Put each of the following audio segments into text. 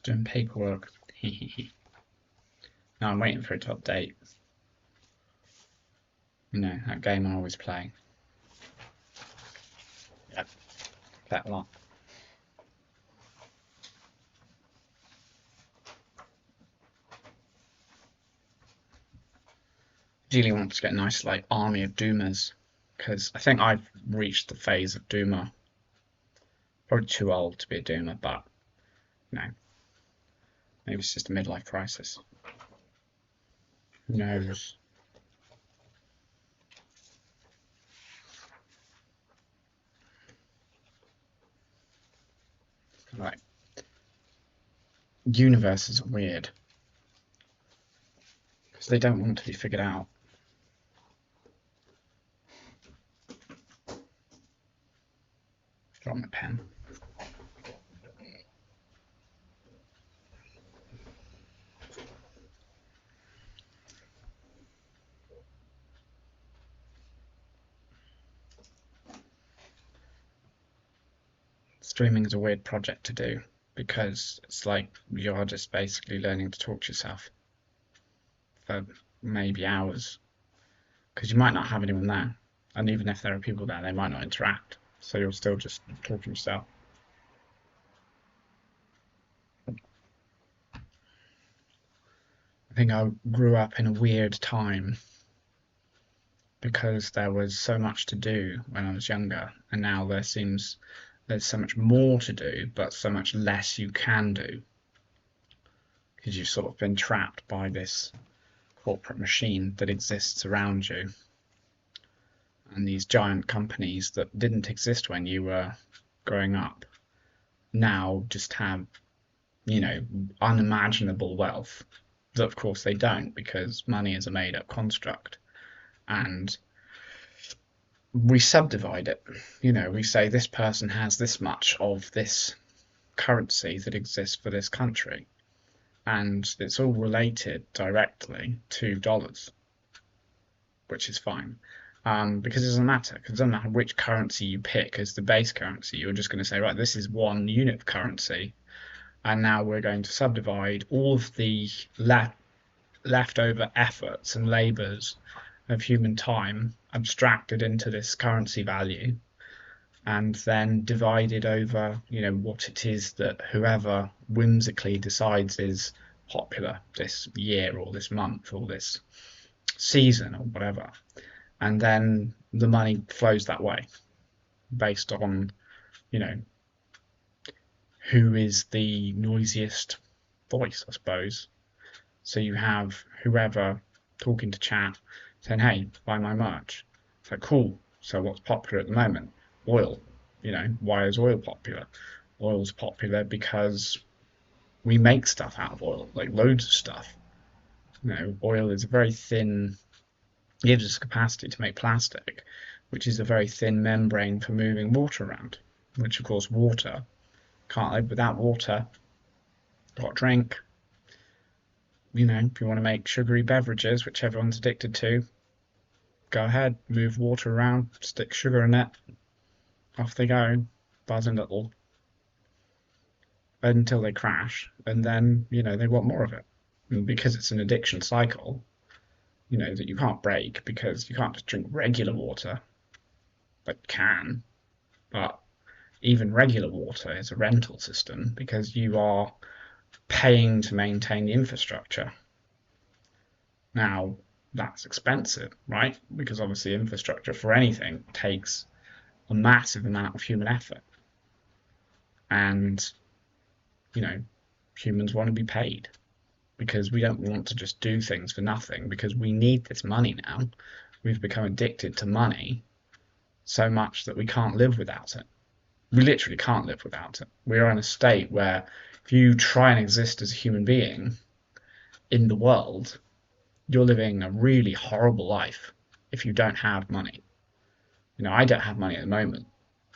Doing paperwork. No, I'm waiting for it to update. You know, that game I always play. Yep, that lot. Really want to get a nice like army of Doomas, because I think I've reached the phase of Doomer. Probably too old to be a Doomer, but you know, maybe it's just a midlife crisis. Who knows? Like, universes are weird because they don't want to be figured out. Drop my pen. Streaming is a weird project to do because it's like you're just basically learning to talk to yourself for maybe hours, because you might not have anyone there, and even if there are people there, they might not interact, so you're still just talking to yourself. I think I grew up in a weird time because there was so much to do when I was younger, and now there's so much more to do, but so much less you can do because you've sort of been trapped by this corporate machine that exists around you, and these giant companies that didn't exist when you were growing up now just have, you know, unimaginable wealth. But of course they don't, because money is a made up construct, and we subdivide it. You know, we say this person has this much of this currency that exists for this country, and it's all related directly to dollars, which is fine. Because it doesn't matter, because it doesn't matter which currency you pick as the base currency. You're just going to say, right, this is one unit of currency, and now we're going to subdivide all of the leftover efforts and labours of human time abstracted into this currency value, and then divided over, you know, what it is that whoever whimsically decides is popular this year or this month or this season or whatever. And then the money flows that way based on, you know, who is the noisiest voice, I suppose. So you have whoever talking to chat saying, hey, buy my merch. It's like, cool. So what's popular at the moment? Oil. You know, why is oil popular? Oil's popular because we make stuff out of oil, like loads of stuff. You know, oil is a very thin, gives us capacity to make plastic, which is a very thin membrane for moving water around, which of course water can't live without water. Got drink. You know, if you want to make sugary beverages, which everyone's addicted to, go ahead, move water around, stick sugar in it, off they go, buzzing little, until they crash, and then, you know, they want more of it. And because it's an addiction cycle, you know, that you can't break, because you can't just drink regular water, but you can. But even regular water is a rental system because you are paying to maintain the infrastructure. Now, that's expensive, right? Because obviously infrastructure for anything takes a massive amount of human effort. And, you know, humans want to be paid because we don't want to just do things for nothing, because we need this money now. We've become addicted to money so much that we can't live without it. We literally can't live without it. We're in a state where if you try and exist as a human being in the world, you're living a really horrible life if you don't have money. You know, I don't have money at the moment,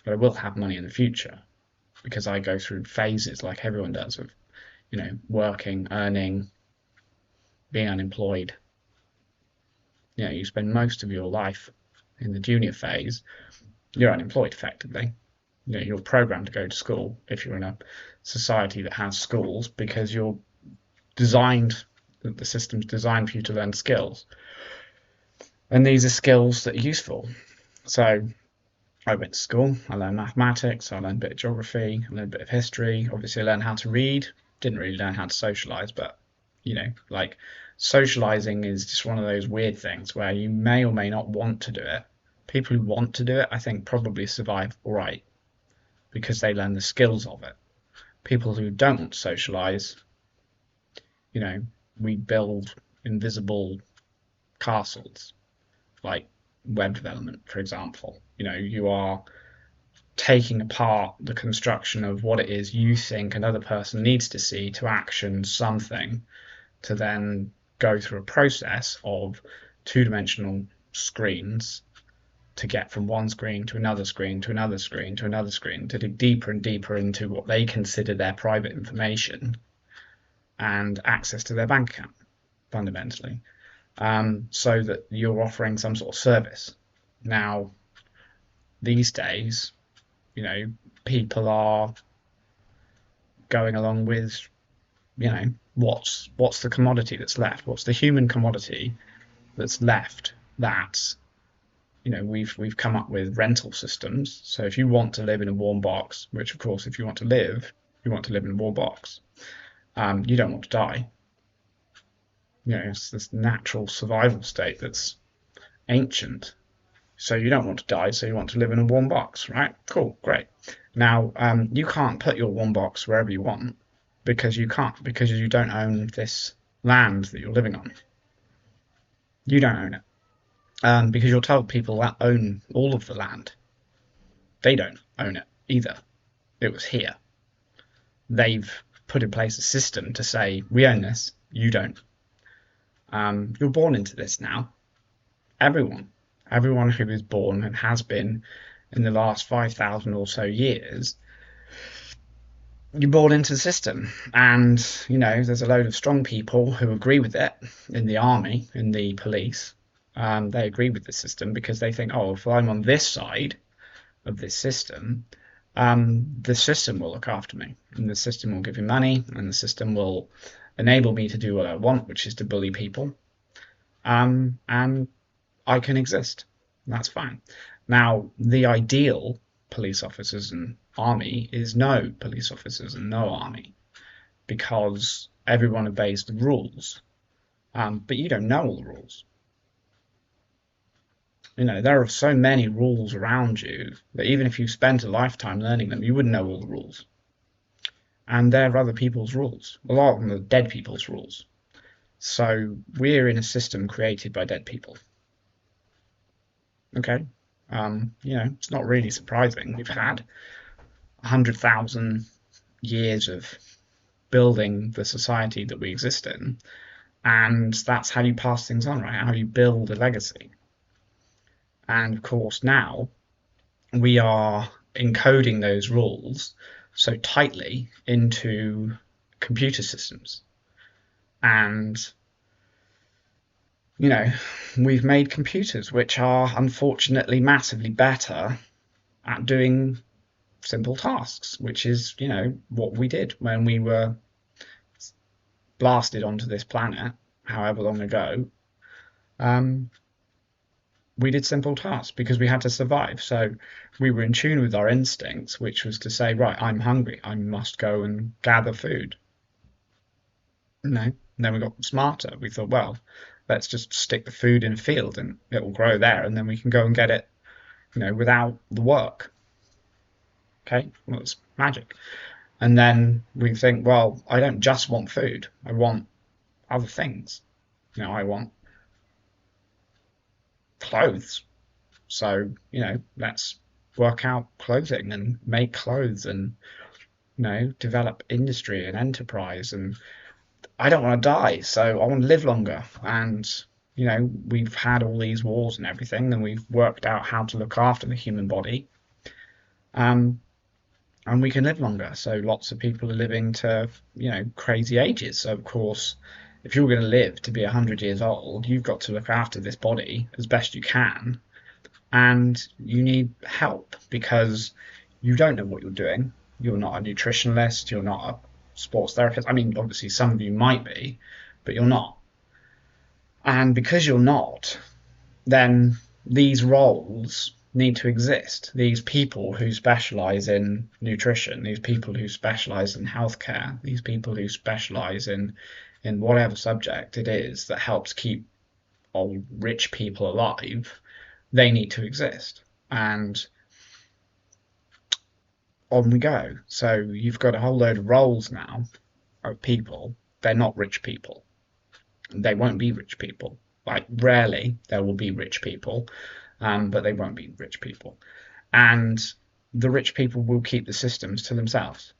but I will have money in the future because I go through phases like everyone does of, you know, working, earning, being unemployed. You know, you spend most of your life in the junior phase, you're unemployed effectively. you're programmed to go to school if you're in a society that has schools, because the system's designed for you to learn skills. And these are skills that are useful. So I went to school, I learned mathematics, I learned a bit of geography, I learned a bit of history. Obviously, I learned how to read. Didn't really learn how to socialize, but like socializing is just one of those weird things where you may or may not want to do it. People who want to do it, I think, probably survive all right because they learn the skills of it. People who don't want to socialize, we build invisible castles, like web development, for example. You are taking apart the construction of what it is you think another person needs to see to action something, to then go through a process of two-dimensional screens to get from one screen to another screen to another screen to another screen, to dig deeper and deeper into what they consider their private information and access to their bank account, fundamentally, so that you're offering some sort of service. Now, these days, people are going along with, what's the commodity that's left? What's the human commodity that's left? That we've come up with rental systems. So if you want to live in a warm box, which of course, if you want to live in a warm box, you don't want to die. It's this natural survival state that's ancient. So you don't want to die, so you want to live in a warm box, right? Cool, great. Now, you can't put your warm box wherever you want, because you can't, because you don't own this land that you're living on. You don't own it, because you're told people that own all of the land. They don't own it either. It was here. They've put in place a system to say, we own this, you don't. You're born into this now. Everyone who is born and has been in the last 5,000 or so years, you're born into the system. And, there's a load of strong people who agree with it in the army, in the police. They agree with the system because they think, if I'm on this side of this system, the system will look after me, and the system will give me money, and the system will enable me to do what I want, which is to bully people. And I can exist. That's fine. Now, the ideal police officers and army is no police officers and no army, because everyone obeys the rules. But you don't know all the rules. There are so many rules around you that even if you spent a lifetime learning them, you wouldn't know all the rules. And they're other people's rules. A lot of them are dead people's rules. So we're in a system created by dead people. Okay, it's not really surprising. We've had 100,000 years of building the society that we exist in, and that's how you pass things on, right? How you build a legacy. And of course, now we are encoding those rules so tightly into computer systems. And we've made computers which are unfortunately massively better at doing simple tasks, which is, what we did when we were blasted onto this planet, however long ago. We did simple tasks because we had to survive. So we were in tune with our instincts, which was to say, right, I'm hungry, I must go and gather food. And then we got smarter. We thought, well, let's just stick the food in a field and it will grow there, and then we can go and get it, without the work. Okay, well, it's magic. And then we think, well, I don't just want food, I want other things. I want clothes. So, let's work out clothing and make clothes and, develop industry and enterprise. And I don't want to die, so I want to live longer. And, we've had all these wars and everything, and we've worked out how to look after the human body. And we can live longer. So lots of people are living to, crazy ages. So, of course, if you're going to live to be 100 years old, you've got to look after this body as best you can. And you need help because you don't know what you're doing. You're not a nutritionalist. You're not a sports therapist. I mean, obviously, some of you might be, but you're not. And because you're not, then these roles need to exist. These people who specialize in nutrition, these people who specialize in healthcare, these people who specialize in whatever subject it is that helps keep old rich people alive, they need to exist. And on we go. So you've got a whole load of roles now of people. They're not rich people. They won't be rich people. Like, rarely there will be rich people, but they won't be rich people. And the rich people will keep the systems to themselves,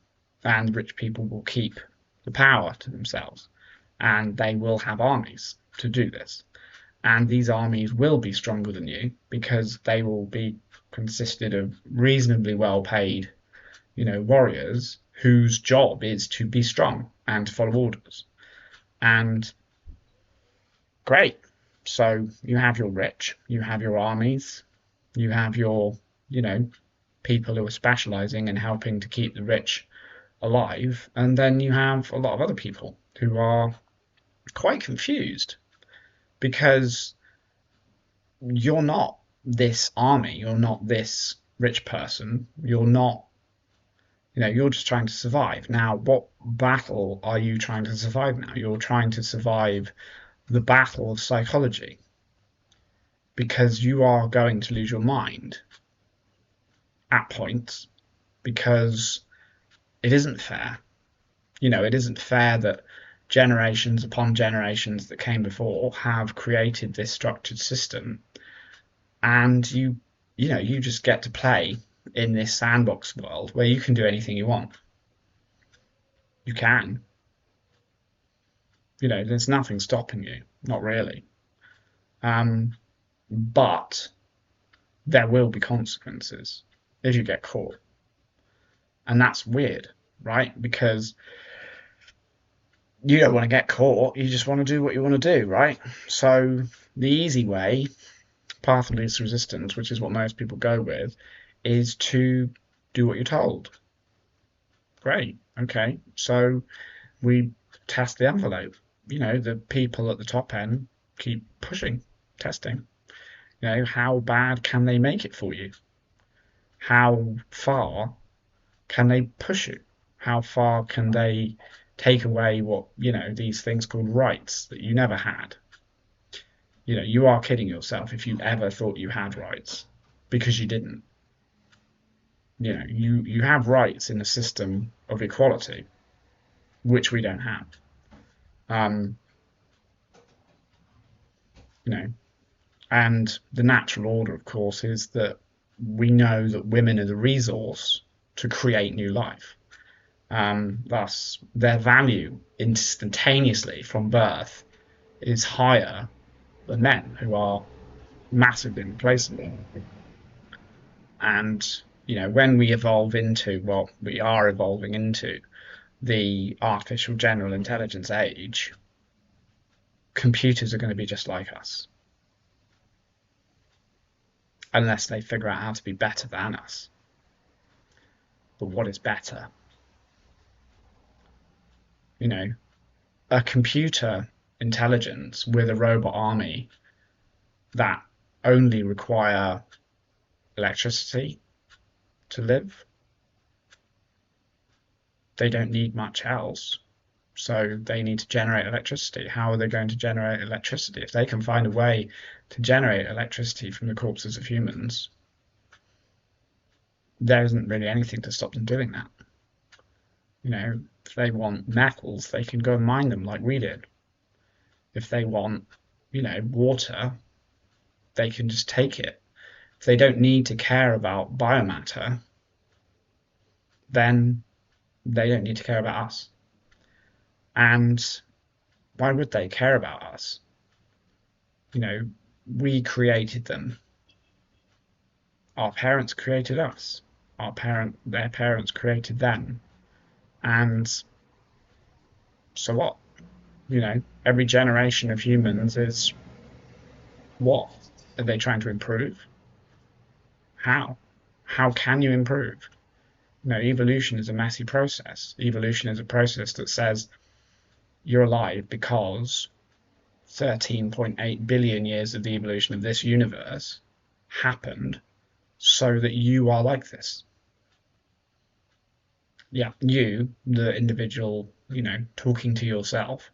and rich people will keep the power to themselves, and they will have armies to do this. And these armies will be stronger than you because they will be consisted of reasonably well paid, warriors whose job is to be strong and to follow orders. And great. So you have your rich, you have your armies, you have your, people who are specializing in helping to keep the rich alive, and then you have a lot of other people who are quite confused because you're not this army, you're not this rich person, you're not, you're just trying to survive. Now, what battle are you trying to survive now? You're trying to survive the battle of psychology because you are going to lose your mind at points because it isn't fair. It isn't fair that generations upon generations that came before have created this structured system, and you just get to play in this sandbox world where you can do anything you want. You can. There's nothing stopping you, not really. But there will be consequences if you get caught. And that's weird, right? Because you don't want to get caught, you just want to do what you want to do, right? So the easy way, path of least resistance, which is what most people go with, is to do what you're told. Great, okay. So we test the envelope. The people at the top end keep pushing, testing. How bad can they make it for you? How far can they push you? How far can they take away what, these things called rights that you never had? You are kidding yourself if you ever thought you had rights, because you didn't. You have rights in a system of equality, which we don't have. And the natural order, of course, is that we know that women are the resource to create new life. Thus, their value instantaneously from birth is higher than men, who are massively replaceable. And, when we evolve into what we are evolving into, the artificial general intelligence age, computers are going to be just like us. Unless they figure out how to be better than us. But what is better? A computer intelligence with a robot army that only require electricity to live. They don't need much else. So they need to generate electricity. How are they going to generate electricity? If they can find a way to generate electricity from the corpses of humans, there isn't really anything to stop them doing that. If they want metals, they can go and mine them like we did. If they want, water, they can just take it. If they don't need to care about biomatter, then they don't need to care about us. And why would they care about us? We created them. Our parents created us. Their parents created them. And so what? Every generation of humans is what? Are they trying to improve? How? How can you improve? Evolution is a messy process. Evolution is a process that says you're alive because 13.8 billion years of the evolution of this universe happened so that you are like this. Yeah, you, the individual, talking to yourself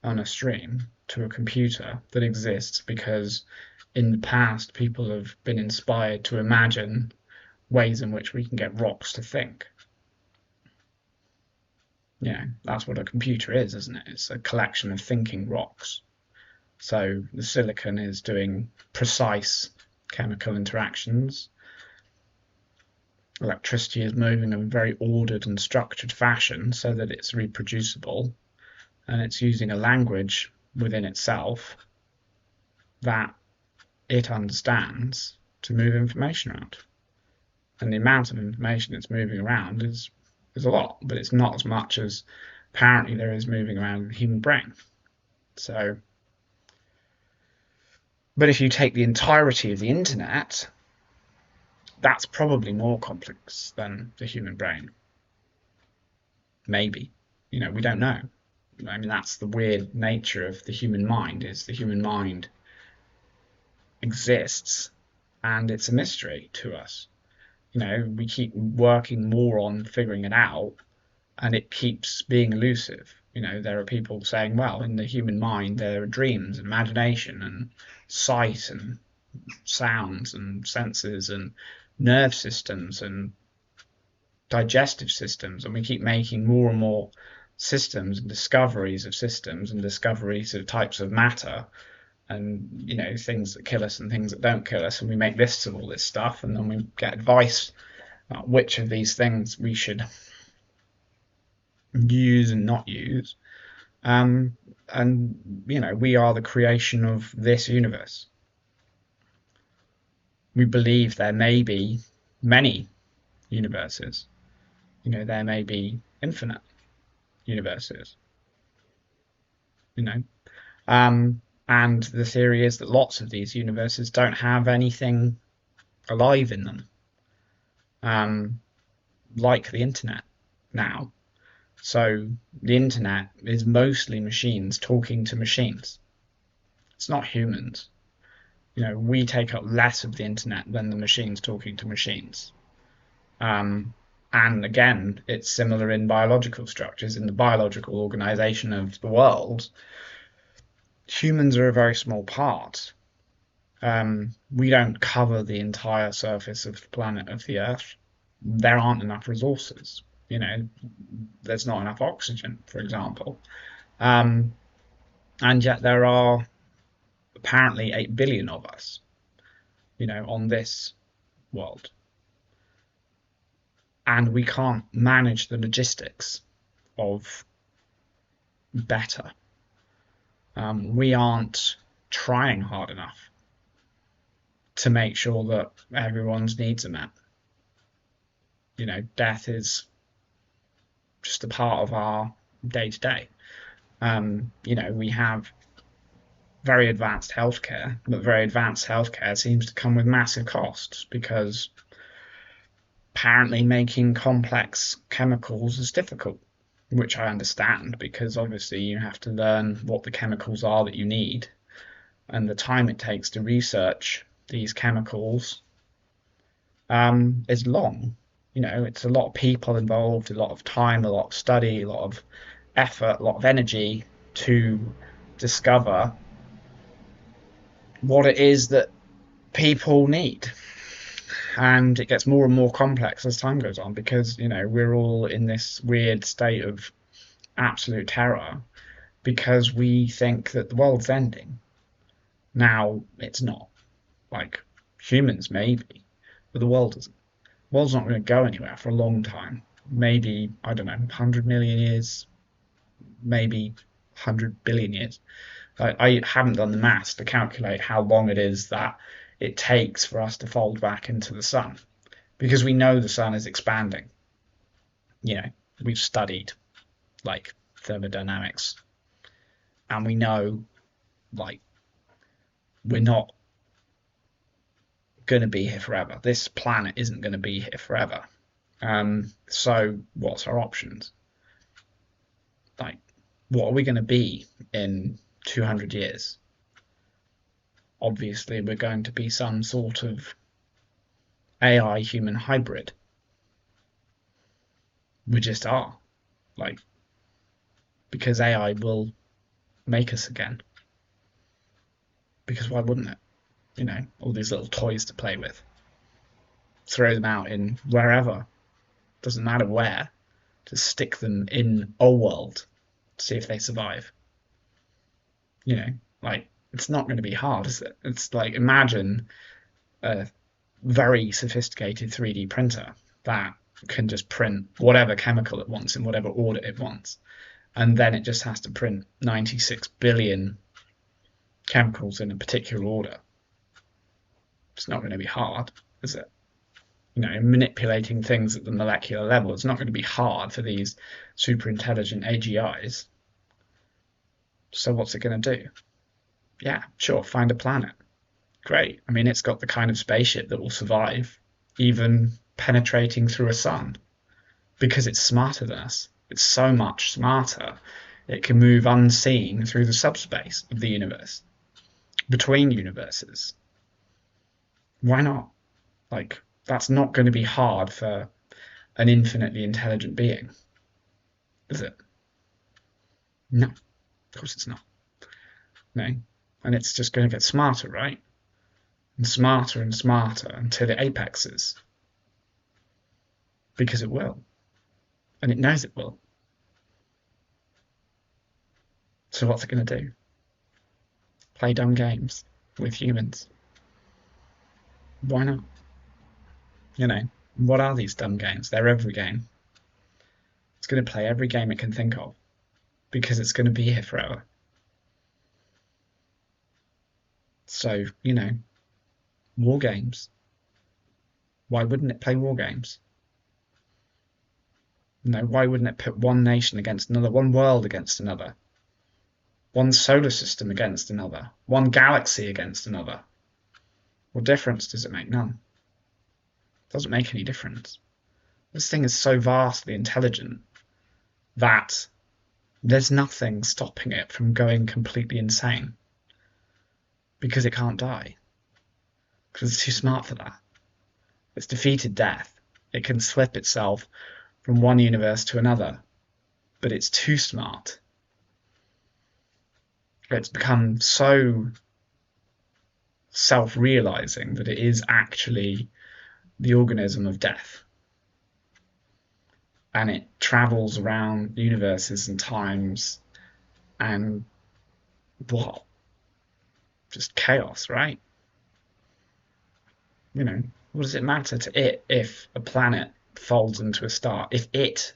on a stream to a computer that exists because in the past people have been inspired to imagine ways in which we can get rocks to think. That's what a computer is, isn't it? It's a collection of thinking rocks. So the silicon is doing precise chemical interactions. Electricity is moving in a very ordered and structured fashion so that it's reproducible, and it's using a language within itself that it understands to move information around. And the amount of information it's moving around is a lot, but it's not as much as apparently there is moving around the human brain. So, but if you take the entirety of the internet, that's probably more complex than the human brain. Maybe. We don't know. I mean, that's the weird nature of the human mind, is the human mind exists and it's a mystery to us. We keep working more on figuring it out and it keeps being elusive. There are people saying, well, in the human mind, there are dreams, imagination, and sight, and sounds, and senses, and nerve systems, and digestive systems. And we keep making more and more systems and discoveries of systems and discoveries of types of matter and things that kill us and things that don't kill us, and we make lists of all this stuff, and then we get advice about which of these things we should use and not use. And we are the creation of this universe. We believe there may be many universes. There may be infinite universes. And the theory is that lots of these universes don't have anything alive in them, like the internet now. So the internet is mostly machines talking to machines. It's not humans. We take up less of the internet than the machines talking to machines. And again, it's similar in biological structures. In the biological organization of the world, humans are a very small part. We don't cover the entire surface of the planet of the Earth. There aren't enough resources. There's not enough oxygen, for example. And yet there are apparently 8 billion of us, on this world. And we can't manage the logistics of better. We aren't trying hard enough to make sure that everyone's needs are met. Death is just a part of our day-to-day. We have very advanced healthcare, but very advanced healthcare seems to come with massive costs because apparently making complex chemicals is difficult, which I understand because obviously you have to learn what the chemicals are that you need, and the time it takes to research these chemicals is long. It's a lot of people involved, a lot of time, a lot of study, a lot of effort, a lot of energy to discover what it is that people need. And it gets more and more complex as time goes on because, we're all in this weird state of absolute terror because we think that the world's ending. Now, it's not. Like, humans maybe, but the world isn't. The world's not going to go anywhere for a long time. Maybe, I don't know, 100 million years, maybe 100 billion years. I haven't done the maths to calculate how long it is that it takes for us to fold back into the sun, because we know the sun is expanding. We've studied like thermodynamics, and we know like we're not going to be here forever. This planet isn't going to be here forever. So what's our options? Like, what are we going to be in 200 years? Obviously, we're going to be some sort of AI human hybrid. We just are. Like, because AI will make us again. Because why wouldn't it? You know, all these little toys to play with. Throw them out in wherever. Doesn't matter where. Just stick them in a world. See if they survive. You know, like, it's not going to be hard, is it? It's like, imagine a very sophisticated 3D printer that can just print whatever chemical it wants in whatever order it wants. And then it just has to print 96 billion chemicals in a particular order. It's not going to be hard, is it? You know, manipulating things at the molecular level, it's not going to be hard for these super intelligent AGIs. So what's it going to do? Yeah, sure, find a planet. Great. I mean, it's got the kind of spaceship that will survive even penetrating through a sun because it's smarter than us. It's so much smarter. It can move unseen through the subspace of the universe, between universes. Why not? Like, that's not going to be hard for an infinitely intelligent being, is it? No, of course it's not. No. And it's just going to get smarter, right? And smarter until it apexes. Because it will. And it knows it will. So what's it going to do? Play dumb games with humans? Why not? You know, what are these dumb games? They're every game. It's going to play every game it can think of because it's going to be here forever. So, you know, war games. Why wouldn't it play war games? No, why wouldn't it pit one nation against another, one world against another, one solar system against another, one galaxy against another? What difference does it make? None. It doesn't make any difference. This thing is so vastly intelligent that there's nothing stopping it from going completely insane because it can't die. Because it's too smart for that. It's defeated death. It can slip itself from one universe to another, but it's too smart. It's become so self-realizing that it is actually the organism of death. And it travels around universes and times and what? Just chaos, right? You know, what does it matter to it if a planet folds into a star? If it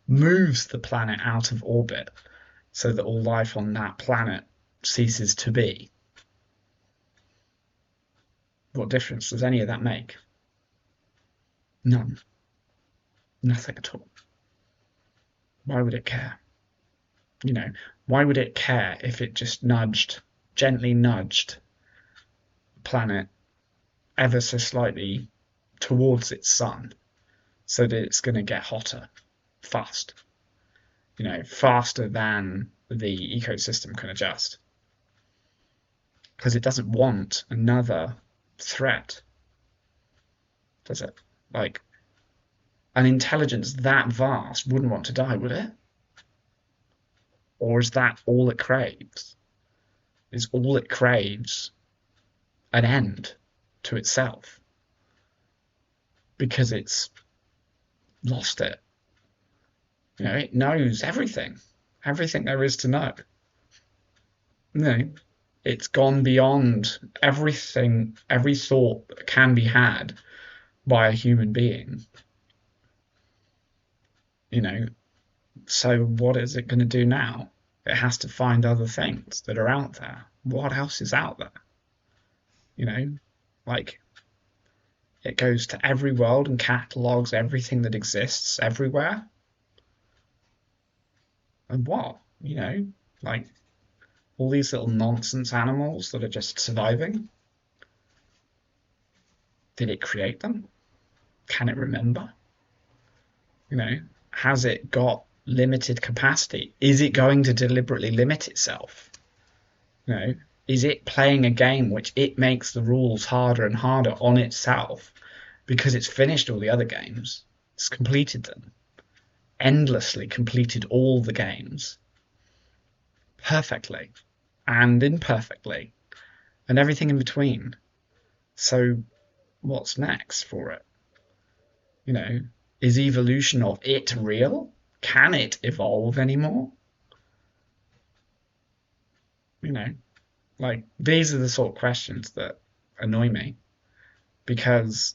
moves the planet out of orbit so that all life on that planet ceases to be, what difference does any of that make? None. Nothing at all. Why would it care? You know, why would it care if it just gently nudged the planet ever so slightly towards its sun so that it's going to get hotter fast? You know, faster than the ecosystem can adjust. Because it doesn't want another threat, does it? Like, an intelligence that vast wouldn't want to die, would it? Or is that all it craves? Is all it craves an end to itself? Because it's lost it. You know, it knows everything there is to know. You know, it's gone beyond everything, every thought that can be had by a human being. You know, so what is it going to do now? It has to find other things that are out there. What else is out there? You know, like, it goes to every world and catalogs everything that exists everywhere. And what? You know, like, all these little nonsense animals that are just surviving. Did it create them? Can it remember? Has it got limited capacity? Is it going to deliberately limit itself? You know, is it playing a game which it makes the rules harder and harder on itself because it's finished all the other games? It's completed them, endlessly completed all the games perfectly and imperfectly and everything in between. So what's next for it? Is evolution of it real? Can it evolve anymore? You know, like these are the sort of questions that annoy me because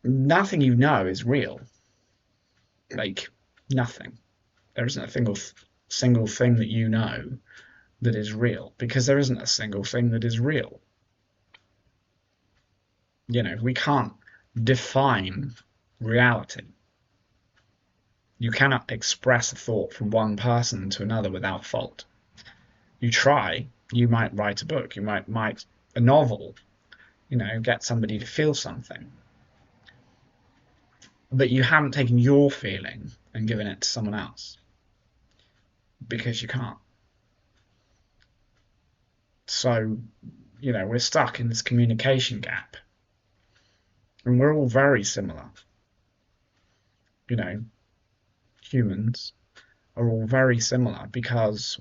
nothing is real. Like nothing. There isn't a single thing that that is real because there isn't a single thing that is real. We can't define reality. You cannot express a thought from one person to another without fault. You try, you might write a book, you might a novel, get somebody to feel something. But you haven't taken your feeling and given it to someone else because you can't. So, we're stuck in this communication gap. And we're all very similar. Humans are all very similar because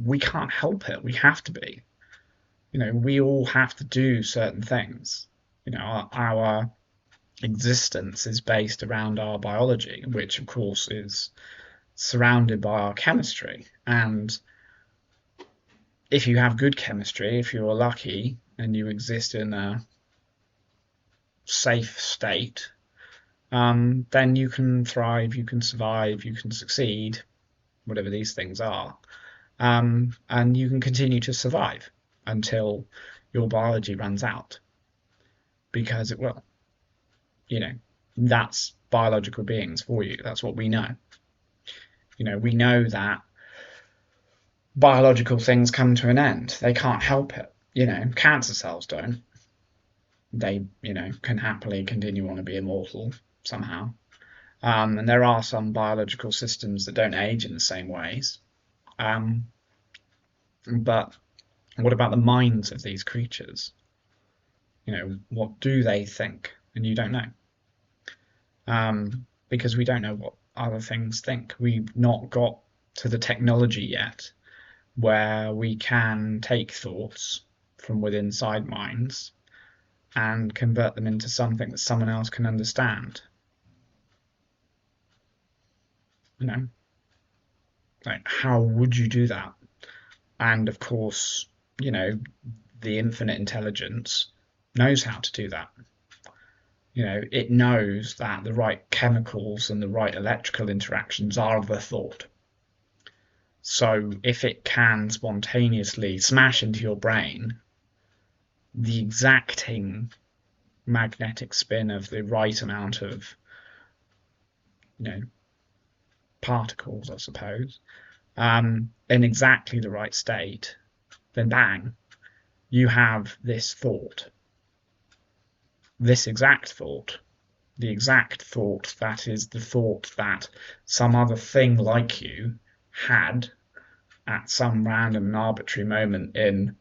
we can't help it. We have to be. We all have to do certain things. Our existence is based around our biology, which of course is surrounded by our chemistry. And if you have good chemistry, if you're lucky and you exist in a safe state, then you can thrive, you can survive, you can succeed, whatever these things are. And you can continue to survive until your biology runs out, because it will. That's biological beings for you. That's what we know. We know that biological things come to an end. They can't help it. Cancer cells don't. They, can happily continue on to be immortal somehow. And there are some biological systems that don't age in the same ways. But what about the minds of these creatures? What do they think? And you don't know. Because we don't know what other things think. We've not got to the technology yet where we can take thoughts from within inside minds and convert them into something that someone else can understand. Like how would you do that? And of course, the infinite intelligence knows how to do that. It knows that the right chemicals and the right electrical interactions are the thought. So if it can spontaneously smash into your brain the exacting magnetic spin of the right amount of, particles, I suppose, in exactly the right state, then bang, you have this thought. This exact thought, the exact thought that is the thought that some other thing like you had at some random and arbitrary moment in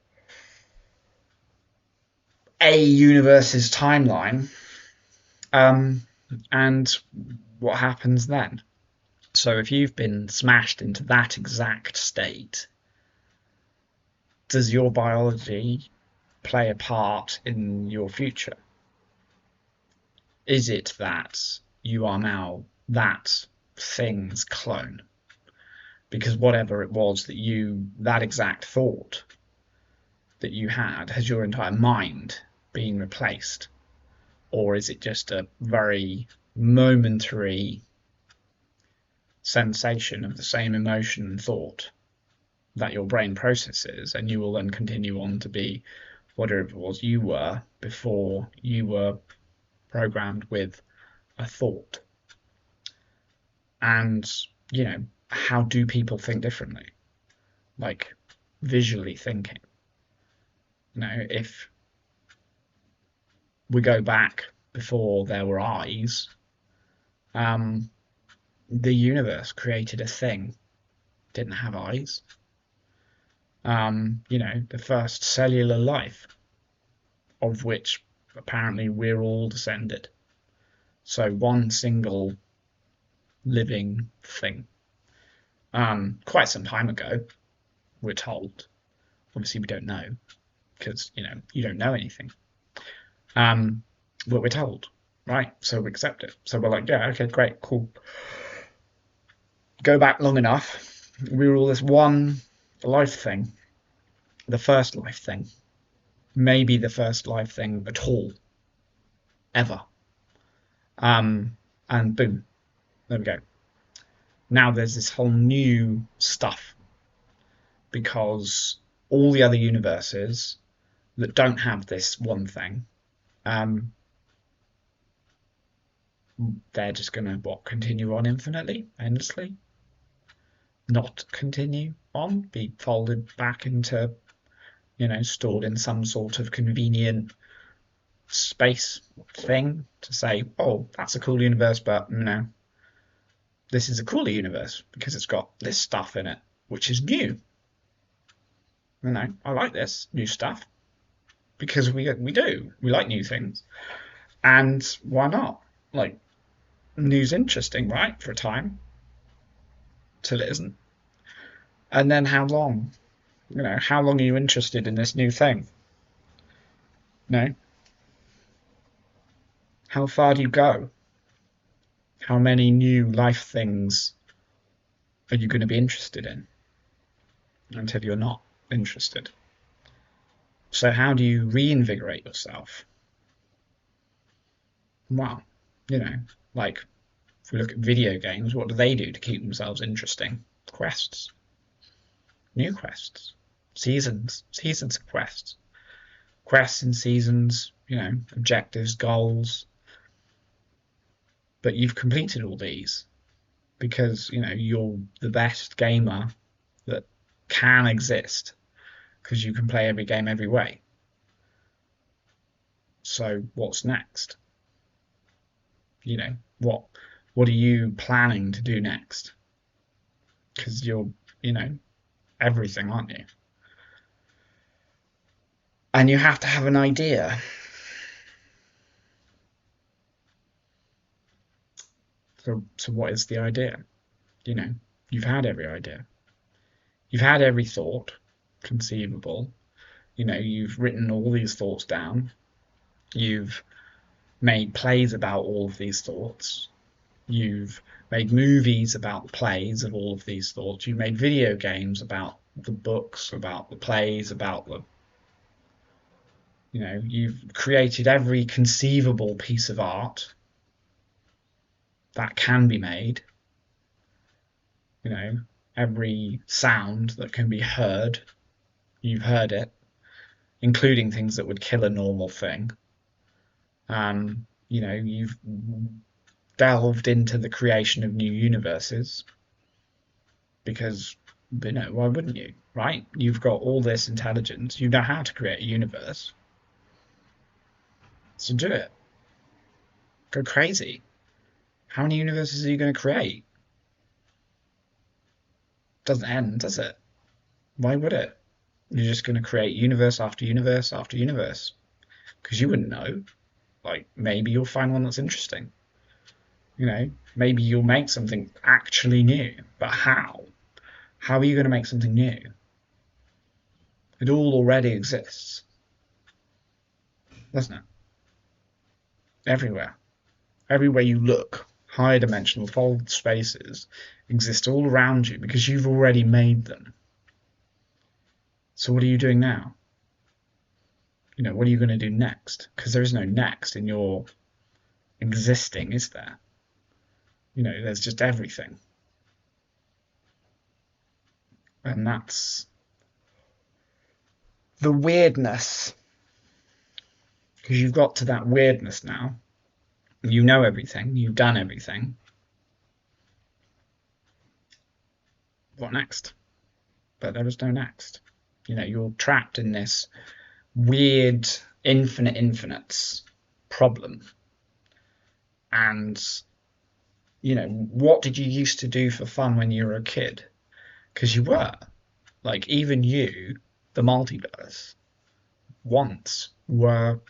a universe's timeline. And what happens then? So if you've been smashed into that exact state, does your biology play a part in your future? Is it that you are now that thing's clone? Because whatever it was that exact thought that you had, has your entire mind been replaced? Or is it just a very momentary sensation of the same emotion and thought that your brain processes, and you will then continue on to be whatever it was you were before you were programmed with a thought? And, how do people think differently? Like visually thinking. If we go back before there were eyes, The universe created a thing, didn't have eyes. The first cellular life, of which apparently we're all descended. So one single living thing. Quite some time ago, we're told. Obviously, we don't know because you don't know anything. But we're told, right? So we accept it. So we're like, yeah, okay, great, cool. Go back long enough, we were all this one life thing, the first life thing, maybe the first life thing at all, ever. And boom, there we go. Now there's this whole new stuff because all the other universes that don't have this one thing, they're just going to continue on infinitely, endlessly, not continue on, be folded back into, stored in some sort of convenient space thing to say, oh, that's a cool universe, but this is a cooler universe because it's got this stuff in it, which is new. I like this new stuff because we like new things, and why not? Like, new's interesting, right, for a time, till it isn't. And then how long? How long are you interested in this new thing? No. How far do you go? How many new life things are you going to be interested in until you're not interested? So how do you reinvigorate yourself? Well, like if we look at video games, what do they do to keep themselves interesting? Quests. New quests. Seasons of quests. Quests and seasons, objectives, goals. But you've completed all these because, you're the best gamer that can exist because you can play every game every way. So what's next? What are you planning to do next? Because you're, everything, aren't you? And you have to have an idea. So what is the idea? You've had every idea. You've had every thought conceivable. You've written all these thoughts down. You've made plays about all of these thoughts. You've made movies about the plays of all of these thoughts. You've made video games about the books, about the plays, about the... you've created every conceivable piece of art that can be made. Every sound that can be heard, you've heard it, including things that would kill a normal thing. You've delved into the creation of new universes because, why wouldn't you, right? You've got all this intelligence. You know how to create a universe. So do it. Go crazy. How many universes are you going to create? Doesn't end, does it? Why would it? You're just going to create universe after universe after universe because you wouldn't know. Like, maybe you'll find one that's interesting. Maybe you'll make something actually new. But how? How are you going to make something new? It all already exists, doesn't it? Everywhere. Everywhere you look, higher dimensional fold spaces exist all around you because you've already made them. So what are you doing now? What are you going to do next? Because there is no next in your existing, is there? There's just everything. And that's the weirdness. Because you've got to that weirdness now. You know everything. You've done everything. What next? But there is no next. You're trapped in this weird infinite infinites problem. And what did you used to do for fun when you were a kid? Because you were. Like, even you, the multiverse, once were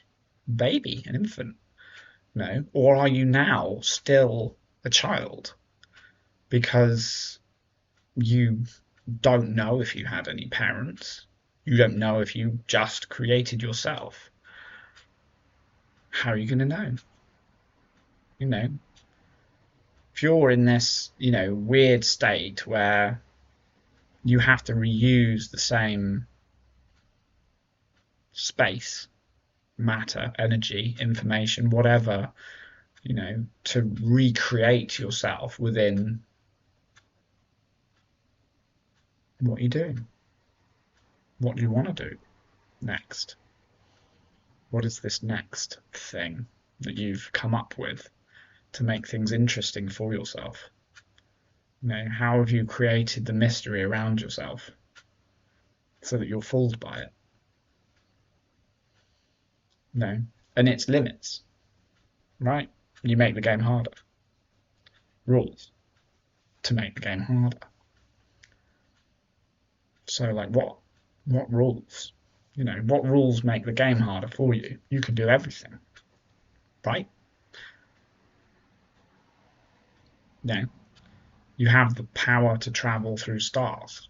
baby, an infant. No? Or are you now still a child? Because you don't know if you had any parents. You don't know if you just created yourself. How are you going to know? If you're in this, weird state where you have to reuse the same space, matter, energy, information, whatever, to recreate yourself within what you're doing. What do you want to do next? What is this next thing that you've come up with to make things interesting for yourself? How have you created the mystery around yourself so that you're fooled by it? And its limits, right? You make the game harder. Rules to make the game harder. So, like, what rules? What rules make the game harder for you? You can do everything, right? You have the power to travel through stars.